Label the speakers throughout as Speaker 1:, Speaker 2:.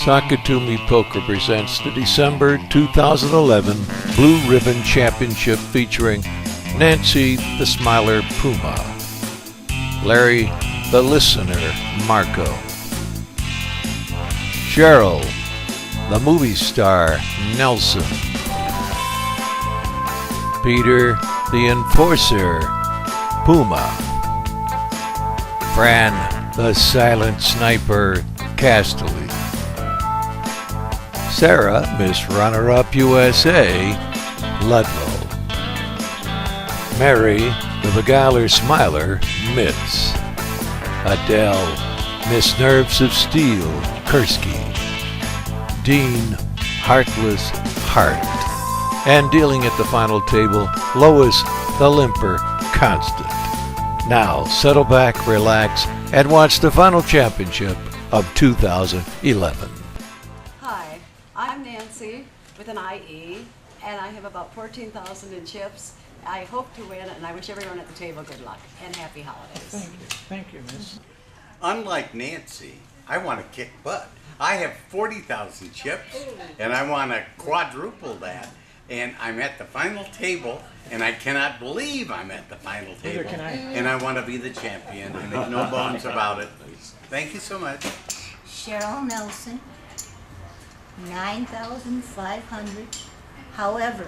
Speaker 1: Sakatumi Poker presents the December 2011 Blue Ribbon Championship featuring Nancy the Smiler Puma, Larry the Listener Marco, Cheryl the Movie Star Nelson, Peter the Enforcer Puma, Fran the Silent Sniper Casterly, Sarah, Miss Runner-Up USA, Ludlow, Mary, the Beguiler Smiler, Mitz, Adele, Miss Nerves of Steel, Kursky, Dean, Heartless Heart, and dealing at the final table, Lois, the Limper, Constant. Now, settle back, relax, and watch the final championship of 2011.
Speaker 2: I'm Nancy with an IE, and I have about 14,000 in chips. I hope to win, and I wish everyone at the table good luck and happy holidays.
Speaker 3: Thank you, Miss.
Speaker 4: Unlike Nancy, I want to kick butt. I have 40,000 chips, and I want to quadruple that. And I'm at the final table, and I cannot believe I'm at the final table.
Speaker 3: Neither can I.
Speaker 4: And I want to be the champion, and make no bones about it. Thank you so much.
Speaker 5: Cheryl Nelson, 9,500. However,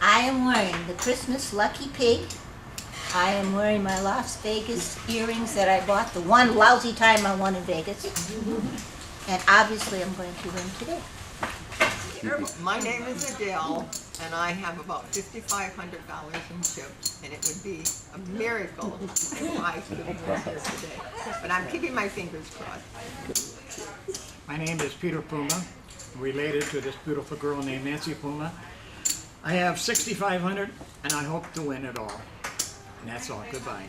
Speaker 5: I am wearing the Christmas Lucky Pig. I am wearing my Las Vegas earrings that I bought the one lousy time I won in Vegas. And obviously I'm going to win today.
Speaker 6: My name is Adele, and I have about $5,500 in chips, and it would be a miracle if I could win here today. But I'm keeping my fingers crossed.
Speaker 3: My name is Peter Puma, related to this beautiful girl named Nancy Puma. I have 6,500, and I hope to win it all. And that's all. Goodbye.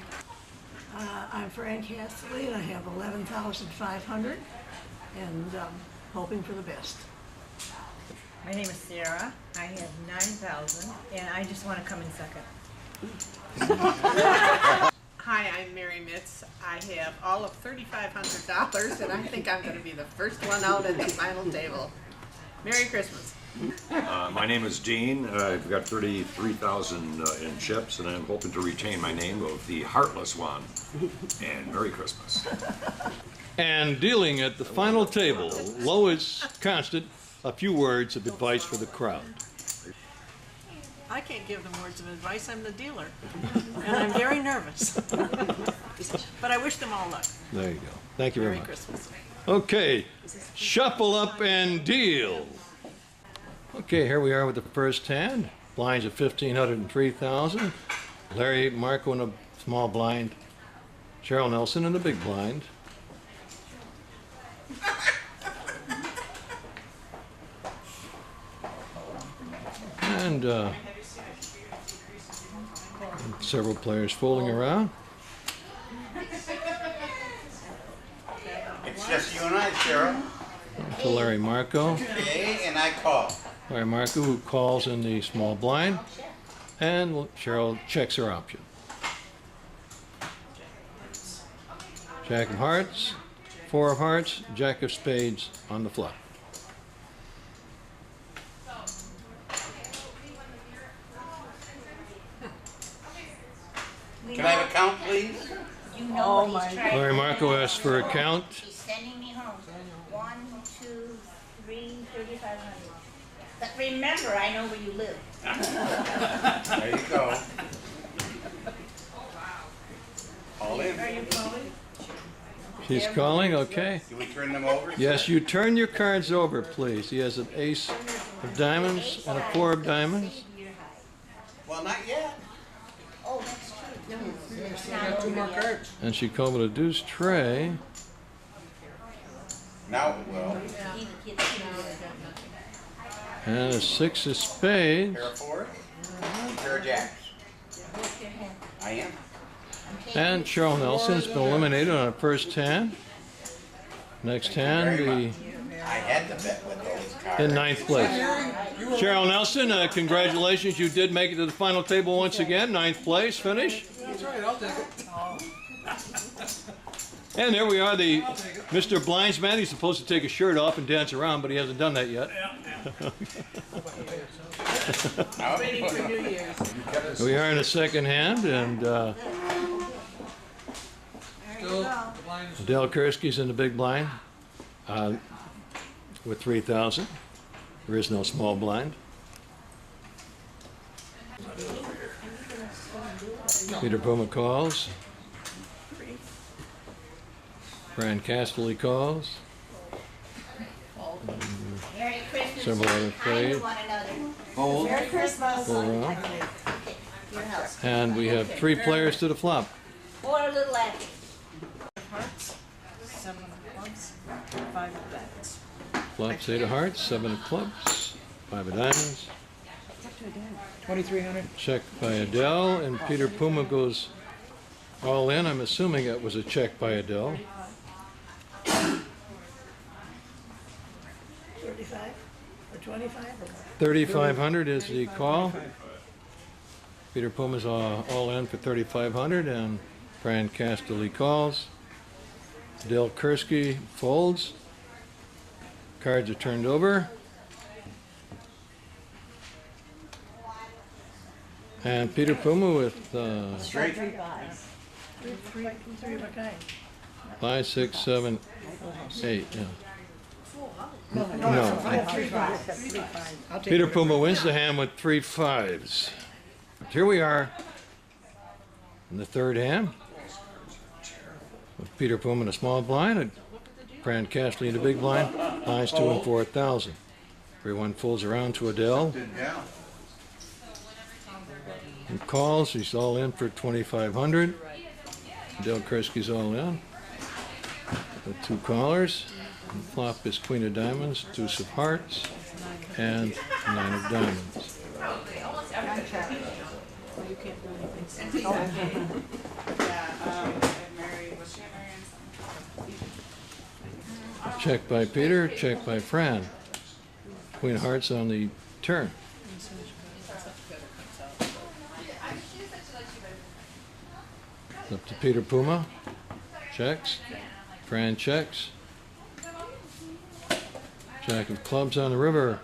Speaker 7: I'm Fran Casterly, and I have 11,500, and hoping for the best.
Speaker 8: My name is Sarah. I have 9,000, and I just want to come in second.
Speaker 9: Hi, I'm Mary Mitz. I have all of $3,500, and I think I'm going to be the first one out at the final table. Merry Christmas.
Speaker 10: My name is Dean. I've got 33,000 in chips, and I'm hoping to retain my name of the Heartless One. And Merry Christmas.
Speaker 1: And dealing at the final table, Lois Constant, a few words of advice for the crowd.
Speaker 9: I can't give them words of advice. I'm the dealer, and I'm very nervous. But I wish them all luck.
Speaker 1: There you go. Thank you very
Speaker 9: Merry
Speaker 1: much.
Speaker 9: Christmas.
Speaker 1: Okay, shuffle up and deal. Okay, here we are with the first hand. Blinds of 1,500 and 3,000. Larry Marco in a small blind. Cheryl Nelson in the big blind. And several players fooling around.
Speaker 4: It's just you and I, Cheryl.
Speaker 1: To Larry Marco.
Speaker 4: Okay, and I call.
Speaker 1: Larry Marco, who calls in the small blind, and Cheryl checks her option. Jack of hearts, 4 of hearts, Jack of spades on the flop.
Speaker 4: Can I have a count, please?
Speaker 5: You know what he's trying
Speaker 1: Larry
Speaker 5: to
Speaker 1: Marco
Speaker 5: do.
Speaker 1: asks for a count.
Speaker 5: He's sending me home. 1, 2, 3, 3,500. But remember, I know where you live.
Speaker 4: There you go. All in.
Speaker 9: Are you calling?
Speaker 1: She's calling, okay.
Speaker 4: Do we turn them over?
Speaker 1: Yes, you turn your cards over, please. He has an ace of diamonds and a 4 of diamonds.
Speaker 4: Well, not yet.
Speaker 5: Oh, that's true. It's not over yet.
Speaker 1: And she called it a deuce tray.
Speaker 4: Now it will.
Speaker 5: He gets
Speaker 1: And a 6 of spades.
Speaker 4: Pair of 4s. Pair of jacks. I am.
Speaker 1: And Cheryl Nelson has been eliminated on a first hand. Next hand,
Speaker 4: Very
Speaker 1: the
Speaker 4: much. I had to bet with those cards.
Speaker 1: in 9th place. Cheryl Nelson, congratulations. You did make it to the final table once again. 9th place finish.
Speaker 3: That's right, I'll take it.
Speaker 1: And there we are, the Mr. Blindsman. He's supposed to take his shirt off and dance around, but he hasn't done that yet.
Speaker 9: Waiting for New Year's.
Speaker 1: We are in the second hand, and Adele Kursky's in the big blind with 3,000. There is no small blind. Peter Puma calls. Fran Casterly calls.
Speaker 5: Merry Christmas.
Speaker 1: Several other
Speaker 5: Hi
Speaker 1: played.
Speaker 5: to one another.
Speaker 4: Fold.
Speaker 5: Merry Christmas.
Speaker 1: Full round.
Speaker 5: Your house.
Speaker 1: And we have 3 players to the flop.
Speaker 5: Or a little after.
Speaker 8: Hearts, 7 of clubs, 5 of diamonds.
Speaker 1: Flops 8 of hearts, 7 of clubs, 5 of diamonds.
Speaker 3: 2,300.
Speaker 1: Check by Adele, and Peter Puma goes all in. I'm assuming it was a check by Adele.
Speaker 7: 35 or 25 or what?
Speaker 1: 3,500 is the call. Peter Puma's all in for 3,500, and Fran Casterly calls. Adele Kursky folds. Cards are turned over. And Peter Puma with
Speaker 4: Straight.
Speaker 7: Three of a kind.
Speaker 1: 5, 6, 7, 8. Yeah. No. Peter Puma wins the hand with 3 5s. Here we are in the third hand with Peter Puma in a small blind and Fran Casterly in the big blind. Blinds 2 and 4,000. Everyone folds around to Adele.
Speaker 4: Yeah.
Speaker 1: He calls. He's all in for 2,500. Adele Kursky's all in. The 2 callers. And flop is Queen of Diamonds, Deuce of Hearts, and 9 of Diamonds. Check by Peter, check by Fran. Queen of Hearts on the turn. Up to Peter Puma. Checks. Fran checks. Jack of clubs on the river.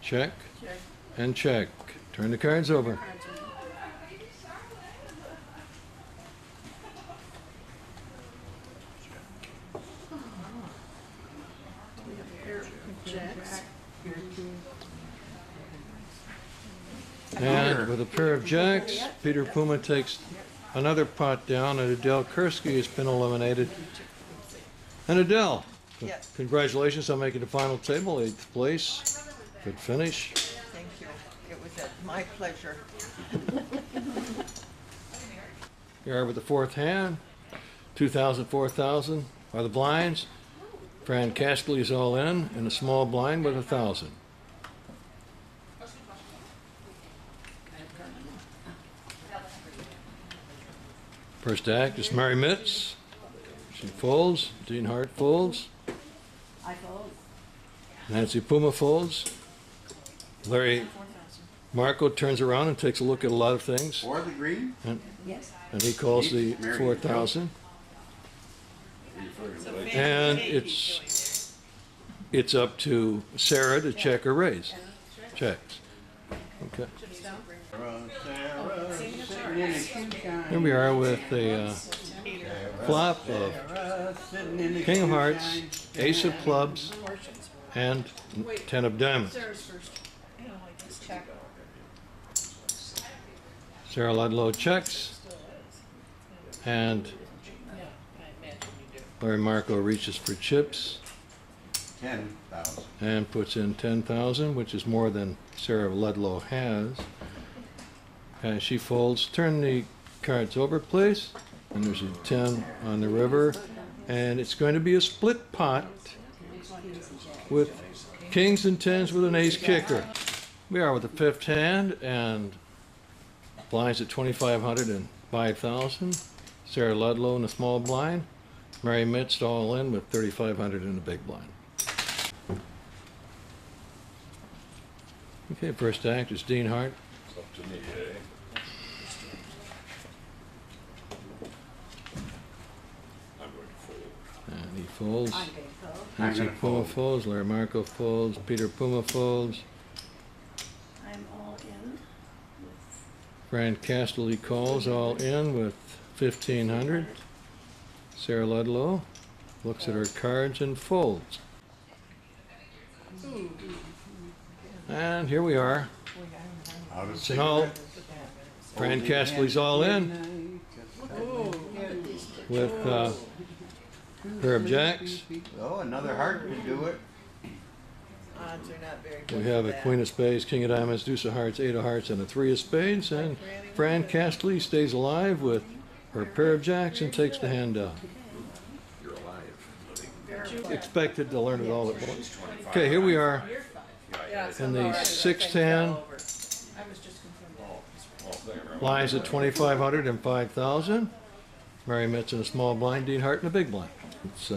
Speaker 1: Check and check. Turn the cards over. And with a pair of jacks, Peter Puma takes another pot down, and Adele Kursky has been eliminated. And Adele,
Speaker 6: Yes.
Speaker 1: congratulations on making the final table, 8th place. Good finish.
Speaker 6: Thank you. It was my pleasure.
Speaker 1: Here are with the fourth hand. 2,000, 4,000 are the blinds. Fran Casterly is all in a small blind with 1,000. First act is Mary Mitz. She folds. Dean Hart folds.
Speaker 2: I fold.
Speaker 1: Nancy Puma folds. Larry Marco turns around and takes a look at a lot of things,
Speaker 4: Or the green?
Speaker 2: Yes.
Speaker 1: and he calls the
Speaker 4: Mary
Speaker 1: 4,000. And it's up to Sarah to check or raise. Checks. Okay. Here we are with a flop of King of Hearts, Ace of Clubs, and 10 of Diamonds. Sarah Ludlow checks, and Larry Marco reaches for chips
Speaker 4: 10,000.
Speaker 1: and puts in 10,000, which is more than Sarah Ludlow has. And she folds. Turn the cards over, please. And there's a 10 on the river. And it's going to be a split pot with kings and tens with an ace kicker. We are with the fifth hand, and blinds at 2,500 and 5,000. Sarah Ludlow in a small blind. Mary Mitz all in with 3,500 in the big blind. Okay, first act is Dean Hart. And he folds.
Speaker 2: I'm going to fold.
Speaker 1: Nancy
Speaker 4: gonna
Speaker 1: Puma
Speaker 4: fold.
Speaker 1: folds. Larry Marco folds. Peter Puma folds.
Speaker 7: I'm all in.
Speaker 1: Fran Casterly calls all in with 1,500. Sarah Ludlow looks at her cards and folds. And here we are.
Speaker 4: Out of
Speaker 1: So Fran Casterly's all in with pair of jacks.
Speaker 4: Oh, another heart to do it.
Speaker 9: Odds are not very good.
Speaker 1: We have
Speaker 9: for
Speaker 1: a
Speaker 9: that.
Speaker 1: queen of spades, king of diamonds, deuce of hearts, eight of hearts, and a three of spades. And Fran Casterly stays alive with her pair of jacks and takes the hand down.
Speaker 10: You're alive.
Speaker 1: Expected to learn it all at once. Okay, here we are
Speaker 9: Yeah, it's
Speaker 1: in
Speaker 9: all
Speaker 1: the
Speaker 9: right, but I
Speaker 1: sixth
Speaker 9: think fell
Speaker 1: hand.
Speaker 9: over. I was just confused.
Speaker 1: Lines at 2,500 and 5,000. Mary Mitz in a small blind, Dean Hart in a big blind. It's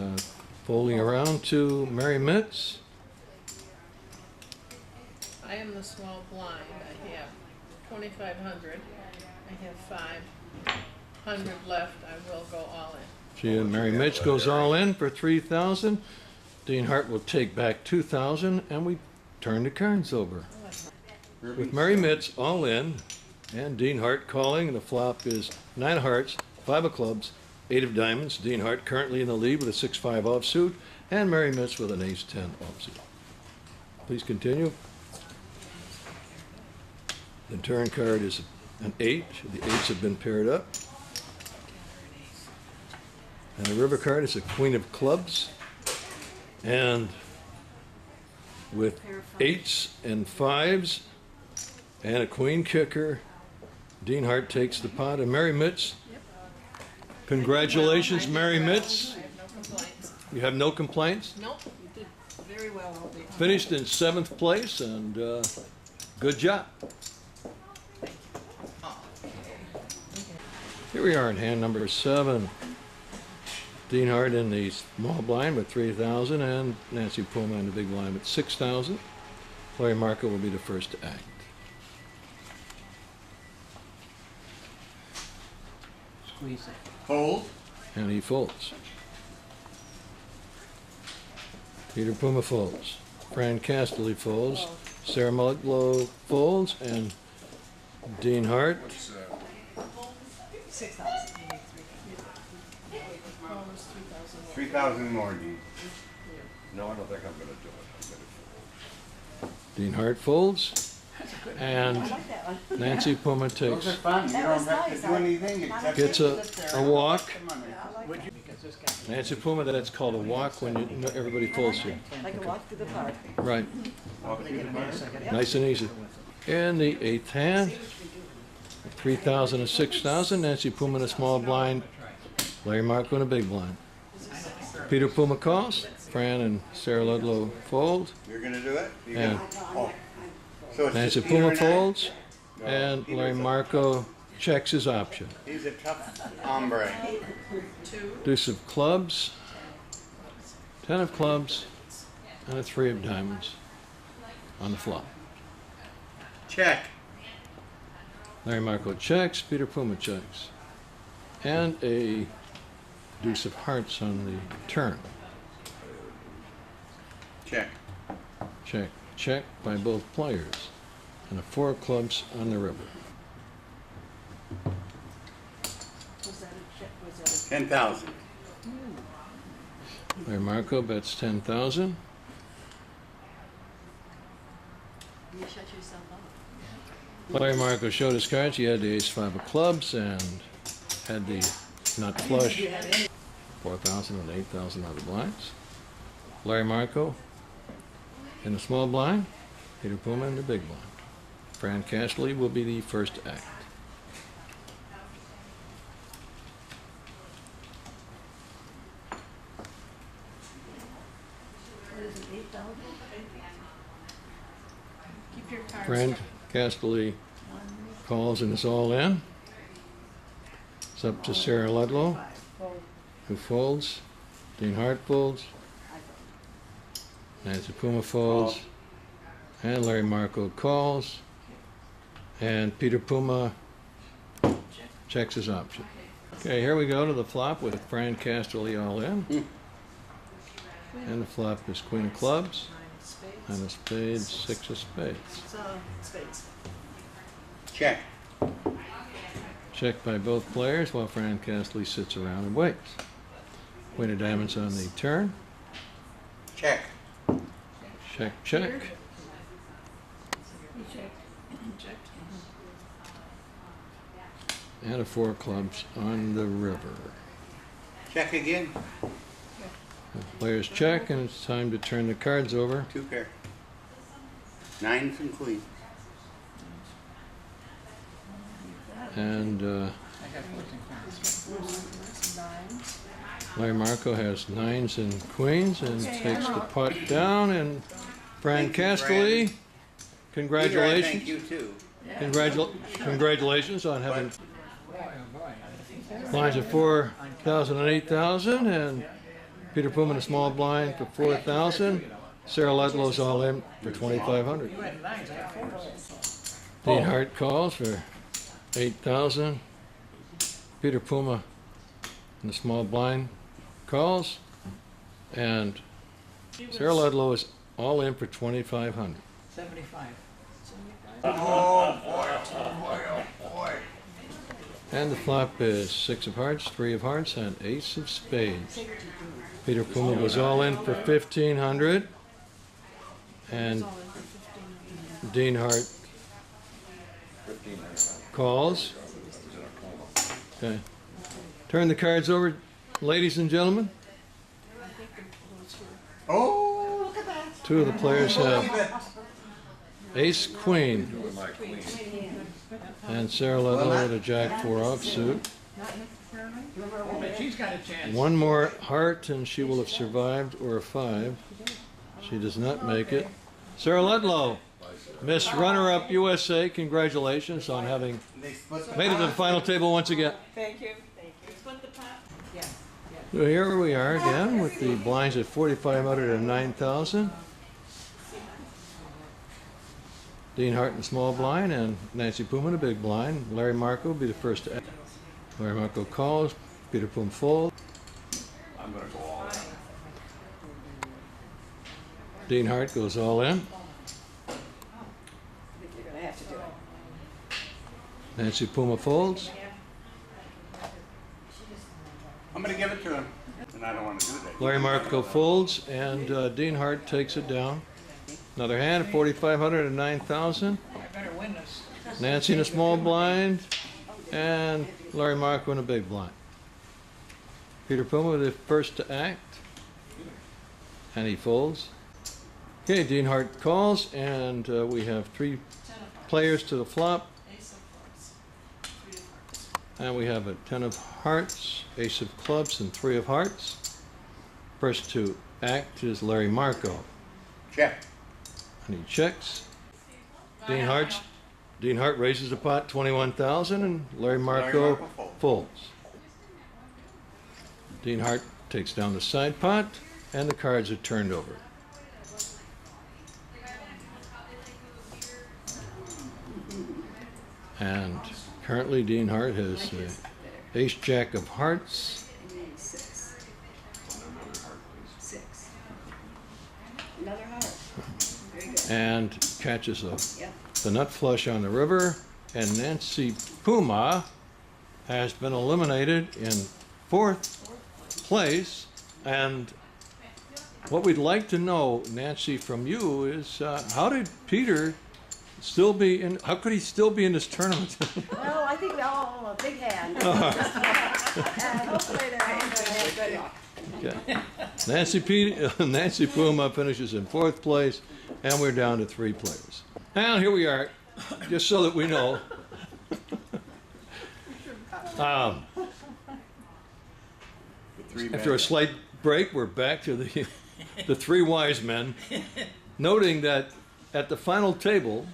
Speaker 1: folding around to Mary Mitz.
Speaker 9: I am the small blind. I have 2,500. I have 500 left. I will go all in.
Speaker 1: Mary Mitz goes all in for 3,000. Dean Hart will take back 2,000, and we turn the cards over. With Mary Mitz all in, and Dean Hart calling, and the flop is 9 of hearts, 5 of clubs, 8 of diamonds. Dean Hart currently in the lead with a 6-5 offsuit, and Mary Mitz with an ace-10 offsuit. Please continue. The turn card is an 8. The 8s have been paired up. And the river card is a queen of clubs. And with 8s and 5s and a queen kicker, Dean Hart takes the pot. And Mary Mitz, congratulations, Mary Mitz.
Speaker 9: I have no complaints.
Speaker 1: You have no complaints.
Speaker 9: Nope, you did very well all day.
Speaker 1: Finished in 7th place, and good job. Here we are in hand number 7. Dean Hart in the small blind with 3,000, and Nancy Puma in the big blind with 6,000. Larry Marco will be the first to act.
Speaker 3: Squeeze it.
Speaker 4: Fold.
Speaker 1: And he folds. Peter Puma folds. Fran Casterly folds. Sarah Ludlow folds, and Dean Hart
Speaker 9: 6,000.
Speaker 4: 3,000 more, Dean.
Speaker 10: No, I don't think I'm gonna do it. I'm gonna fold.
Speaker 1: Dean Hart folds, and Nancy Puma
Speaker 4: Those are
Speaker 1: takes,
Speaker 4: fun. You
Speaker 2: That
Speaker 4: don't
Speaker 2: was
Speaker 4: have
Speaker 2: nice.
Speaker 4: to do anything except
Speaker 1: gets a walk.
Speaker 4: the money.
Speaker 1: Nancy Puma, that's called a walk when everybody folds here.
Speaker 2: Like a walk through the park.
Speaker 1: Right, nice and easy. In the 8th hand, 3,000 and 6,000, Nancy Puma in a small blind, Larry Marco in a big blind. Peter Puma calls, Fran and Sarah Ludlow fold,
Speaker 4: You're gonna do it? You
Speaker 1: and
Speaker 4: gonna- oh. So it's
Speaker 1: Nancy
Speaker 4: just Peter
Speaker 1: Puma
Speaker 4: and I?
Speaker 1: folds, and Larry Marco checks his option.
Speaker 4: He's a tough hombre.
Speaker 1: Deuce of clubs, 10 of clubs, and a 3 of diamonds on the flop.
Speaker 4: Check.
Speaker 1: Larry Marco checks, Peter Puma checks, and a deuce of hearts on the turn.
Speaker 4: Check.
Speaker 1: Check, check by both players, and a 4 of clubs on the river.
Speaker 2: Was that a check? Was that
Speaker 4: 10,000.
Speaker 1: Larry Marco bets 10,000.
Speaker 2: you shut yourself up?
Speaker 1: Larry Marco showed his cards. He had the ace-5 of clubs and had the nut flush. 4,000 and 8,000 on the blinds. Larry Marco in the small blind. Peter Puma in the big blind. Fran Casterly will be the first to act.
Speaker 7: What is it, 8,000?
Speaker 9: Keep your cards.
Speaker 1: Fran Casterly calls and is all in. It's up to Sarah Ludlow, who folds. Dean Hart folds. Nancy Puma folds. And Larry Marco calls. And Peter Puma checks his option.
Speaker 11: Okay, here we go to the flop with Fran Casterly all in. And the flop is Queen of Clubs, and a spade, 6 of spades.
Speaker 2: Spades.
Speaker 4: Check.
Speaker 11: Checked by both players while Fran Casterly sits around and waits. Queen of Diamonds on the turn.
Speaker 4: Check.
Speaker 11: Check, check.
Speaker 7: You check. Checked.
Speaker 11: And a 4 of clubs on the river.
Speaker 4: Check again.
Speaker 11: The players check, and it's time to turn the cards over.
Speaker 4: 2 pair. 9s and queens.
Speaker 11: And Larry Marco has 9s and queens and takes the putt down. And Fran
Speaker 4: Thank you,
Speaker 11: Casterly,
Speaker 4: Peter, I
Speaker 11: congratulations.
Speaker 4: thank you too.
Speaker 11: Congratulations on having blinds of 4,000 and 8,000, and Peter Puma in a small blind for 4,000. Sarah Ludlow's all in for 2,500. Dean Hart calls for 8,000. Peter Puma in the small blind calls, and Sarah Ludlow is all in for 2,500.
Speaker 7: 75.
Speaker 4: Oh boy,
Speaker 11: And the flop is 6 of hearts, 3 of hearts, and ace of spades. Peter Puma goes all in for 1,500, and Dean Hart calls. Okay. Turn the cards over, ladies and gentlemen.
Speaker 4: Oh, look at that.
Speaker 11: 2 of the players have ace queen, and Sarah Ludlow with a jack 4 offsuit.
Speaker 3: She's got a chance.
Speaker 11: 1 more heart and she will have survived, or a 5. She does not make it. Sarah Ludlow, Miss Runner-Up USA, congratulations on having made it to the final table once again.
Speaker 8: Thank you. Thank you. Split the pot? Yeah.
Speaker 11: So here we are again with the blinds at 4,500 and 9,000. Dean Hart in the small blind and Nancy Puma in the big blind. Larry Marco will be the first to act. Larry Marco calls, Peter Puma folds.
Speaker 10: I'm gonna go all in.
Speaker 11: Dean Hart goes all in.
Speaker 2: I think you're gonna have to do it.
Speaker 11: Nancy Puma folds.
Speaker 4: I'm gonna give it to him, and I don't want to do that.
Speaker 11: Larry Marco folds, and Dean Hart takes it down. Another hand, 4,500 and 9,000.
Speaker 3: I better win this.
Speaker 11: Nancy in a small blind, and Larry Marco in a big blind. Peter Puma the first to act, and he folds. Okay, Dean Hart calls, and we have 3 players to the flop. And we have a 10 of hearts, ace of clubs, and 3 of hearts. First to act is Larry Marco.
Speaker 4: Check.
Speaker 11: And he checks. Dean Hart raises the pot 21,000, and Larry Marco folds. Dean Hart takes down the side pot, and the cards are turned over. And currently Dean Hart has ace jack of hearts.
Speaker 2: 6. 6. Another heart. Very good.
Speaker 11: And catches
Speaker 2: Yep.
Speaker 11: the nut flush on the river, and Nancy Puma has been eliminated in 4th place. And what we'd like to know, Nancy, from you is how did Peter still be in? How could he still be in this tournament?
Speaker 2: Well, I think a big hand. And hopefully they're going to have good luck.
Speaker 11: Okay. Nancy Puma finishes in 4th place, and we're down to 3 players. And here we are, just so that we know. After a slight break, we're back to the 3 wise men, noting that at the final table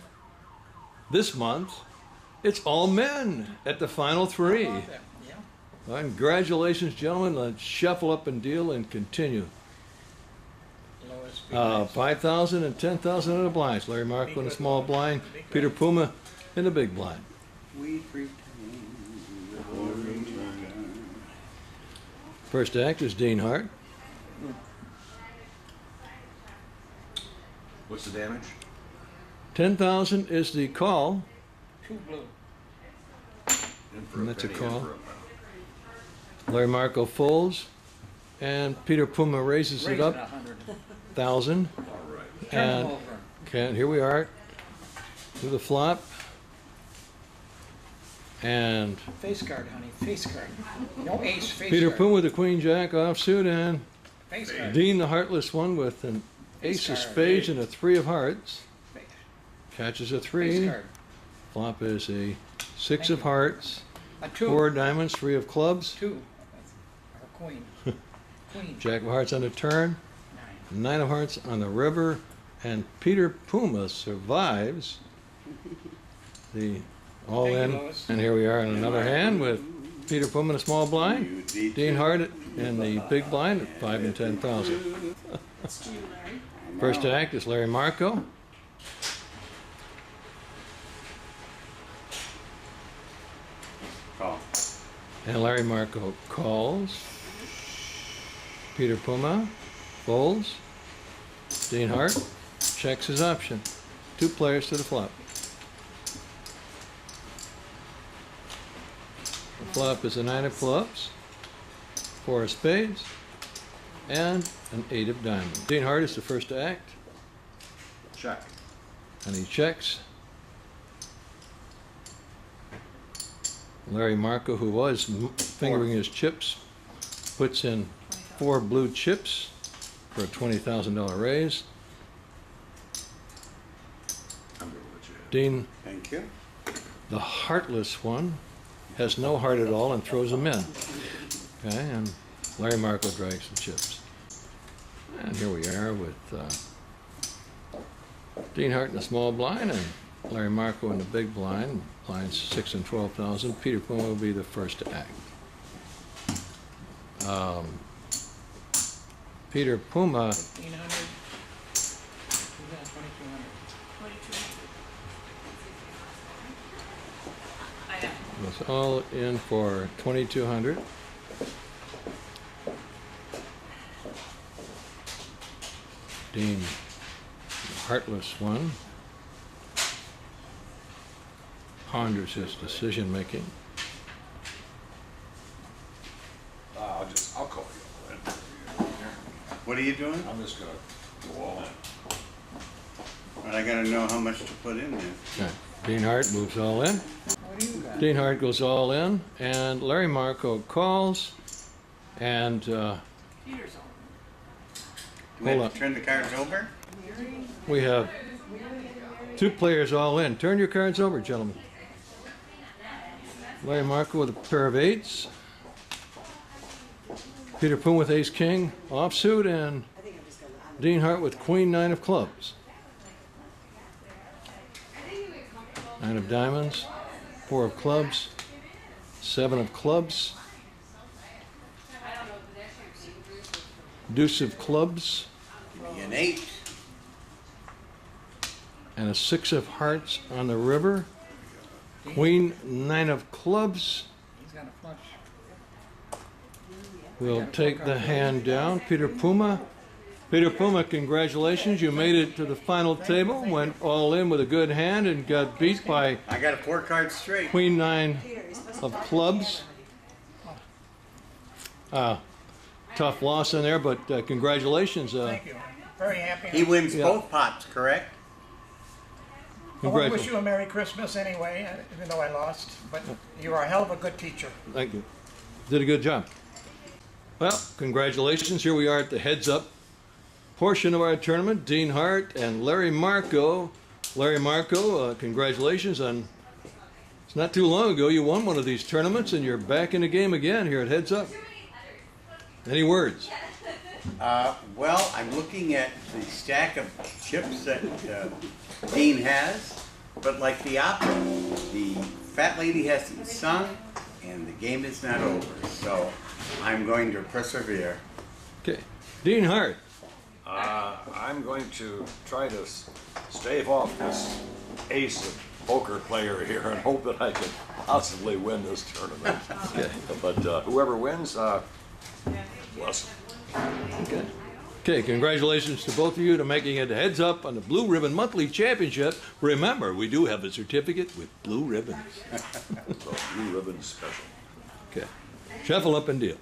Speaker 11: this month, it's all men at the final 3. Well, congratulations, gentlemen. Let's shuffle up and deal and continue. 5,000 and 10,000 in the blinds. Larry Marco in the small blind. Peter Puma in the big blind.
Speaker 4: We pretend the boring time.
Speaker 11: First act is Dean Hart.
Speaker 10: What's the damage?
Speaker 11: 10,000 is the call.
Speaker 7: Two blue.
Speaker 10: In for
Speaker 11: And that's a
Speaker 10: penny, in
Speaker 11: call.
Speaker 10: for a pound.
Speaker 11: Larry Marco folds, and Peter Puma raises it up 1,000.
Speaker 10: All right.
Speaker 11: And here we are, to the flop, and
Speaker 3: Face card, honey, face card. No ace, face
Speaker 11: Peter
Speaker 3: card.
Speaker 11: Puma with the Queen Jack offsuit, and
Speaker 3: Face card.
Speaker 11: Dean the Heartless one with an ace of spades and a 3 of hearts. Catches a 3.
Speaker 3: Face card.
Speaker 11: Flop is a 6 of hearts,
Speaker 3: A 2.
Speaker 11: 4 diamonds, 3 of clubs,
Speaker 3: 2. Or queen. Queen.
Speaker 11: Jack of hearts on the turn, 9 of hearts on the river, and Peter Puma survives the all
Speaker 3: Thank you,
Speaker 11: in.
Speaker 3: Lois.
Speaker 11: And here we are in another hand with Peter Puma in a small blind, Dean Hart in the big blind at 5 and 10,000. First act is Larry Marco.
Speaker 4: Call.
Speaker 11: And Larry Marco calls. Peter Puma folds. Dean Hart checks his option. 2 players to the flop. The flop is a 9 of clubs, 4 of spades, and an 8 of diamonds. Dean Hart is the first to act,
Speaker 10: Check.
Speaker 11: and he checks. Larry Marco, who was fingering his chips, puts in 4 blue chips for a $20,000 raise.
Speaker 10: I'm good with you.
Speaker 11: Dean,
Speaker 4: Thank you.
Speaker 11: the heartless one, has no heart at all and throws them in. Okay, and Larry Marco drags the chips. And here we are with Dean Hart in the small blind and Larry Marco in the big blind. Blinds 6 and 12,000. Peter Puma will be the first to act. Peter Puma
Speaker 3: 1,500. 2,200.
Speaker 11: was all in for 2,200. Dean, the heartless one, ponders his decision making.
Speaker 10: I'll call you.
Speaker 4: What are you doing?
Speaker 10: I'm just gonna go all in.
Speaker 4: But I gotta know how much to put in there.
Speaker 11: Okay. Dean Hart moves all in.
Speaker 3: What do you got?
Speaker 11: Dean Hart goes all in, and Larry Marco calls, and
Speaker 3: Peter's on.
Speaker 4: Do we
Speaker 11: Hold
Speaker 4: have
Speaker 11: on.
Speaker 4: to turn the cards over?
Speaker 11: we have 2 players all in. Turn your cards over, gentlemen. Larry Marco with a pair of 8s. Peter Puma with ace king offsuit, and Dean Hart with queen 9 of clubs. 9 of diamonds, 4 of clubs, 7 of clubs, deuce of clubs,
Speaker 4: Give me an 8.
Speaker 11: and a 6 of hearts on the river. Queen 9 of clubs.
Speaker 3: He's got a flush.
Speaker 11: We'll take the hand down. Peter Puma. Peter Puma, congratulations. You made it to the final table, went all in with a good hand and got beat by
Speaker 4: I got a 4 card straight.
Speaker 11: Queen 9 of clubs. Tough loss in there, but congratulations.
Speaker 3: Thank you. Very happy.
Speaker 4: He wins
Speaker 11: Yeah.
Speaker 4: both pots, correct?
Speaker 3: I want to wish you a Merry Christmas anyway, even though I lost. But you are a hell of a good teacher.
Speaker 11: Thank you. Did a good job. Well, congratulations. Here we are at the heads up portion of our tournament. Dean Hart and Larry Marco. Larry Marco, congratulations on, it's not too long ago you won one of these tournaments and you're back in the game again here at Heads Up. Any words?
Speaker 4: Well, I'm looking at the stack of chips that Dean has, but like the opera, the fat lady hasn't sung and the game is not over. So I'm going to persevere.
Speaker 11: Okay. Dean Hart.
Speaker 10: I'm going to try to stave off this ace of poker player here and hope that I can possibly win this tournament.
Speaker 11: Okay.
Speaker 10: But whoever wins, Bless.
Speaker 11: Okay. Okay, congratulations to both of you to making it heads up on the Blue Ribbon Monthly Championship. Remember, we do have a certificate with blue ribbons.
Speaker 10: So, Blue Ribbon Special.
Speaker 11: Okay. Shuffle up and deal.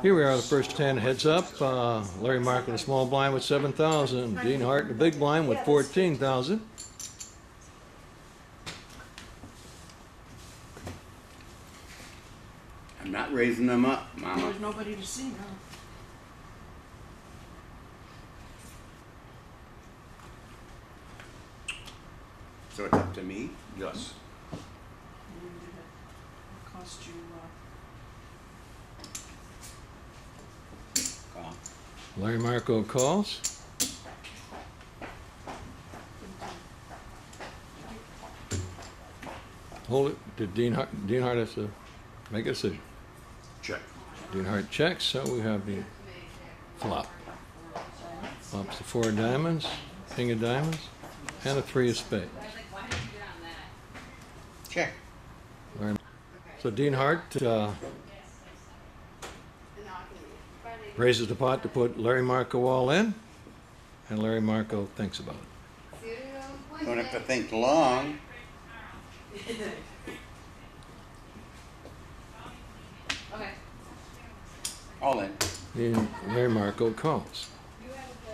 Speaker 11: Here we are, the first 10 heads up. Larry Mark in the small blind with 7,000. Dean Hart in the big blind with 14,000.
Speaker 4: I'm not raising them up, Mama.
Speaker 7: There's nobody to see now.
Speaker 4: So it's up to me?
Speaker 10: Yes.
Speaker 7: Cost you,
Speaker 4: Call.
Speaker 11: Larry Marco calls. Hold it. Did Dean Hart has to make a decision?
Speaker 10: Check.
Speaker 11: Dean Hart checks, so we have the flop. Flops the 4 of diamonds, king of diamonds, and a 3 of spades.
Speaker 4: Check.
Speaker 11: So Dean Hart raises the pot to put Larry Marco all in, and Larry Marco thinks about it.
Speaker 4: Don't have to think long. All in.
Speaker 11: And Larry Marco calls.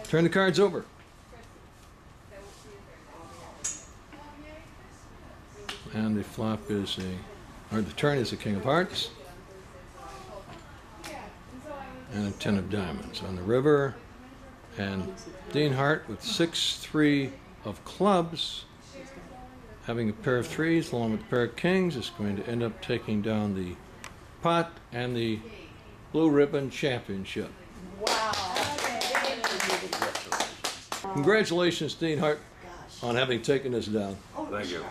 Speaker 11: Turn the cards over. And the flop is or the turn is a king of hearts. And a 10 of diamonds on the river. And Dean Hart with 6-3 of clubs, having a pair of threes along with a pair of kings, is going to end up taking down the pot and the Blue Ribbon Championship.
Speaker 6: Wow.
Speaker 11: Congratulations, Dean Hart, on having taken this down.
Speaker 10: Thank you.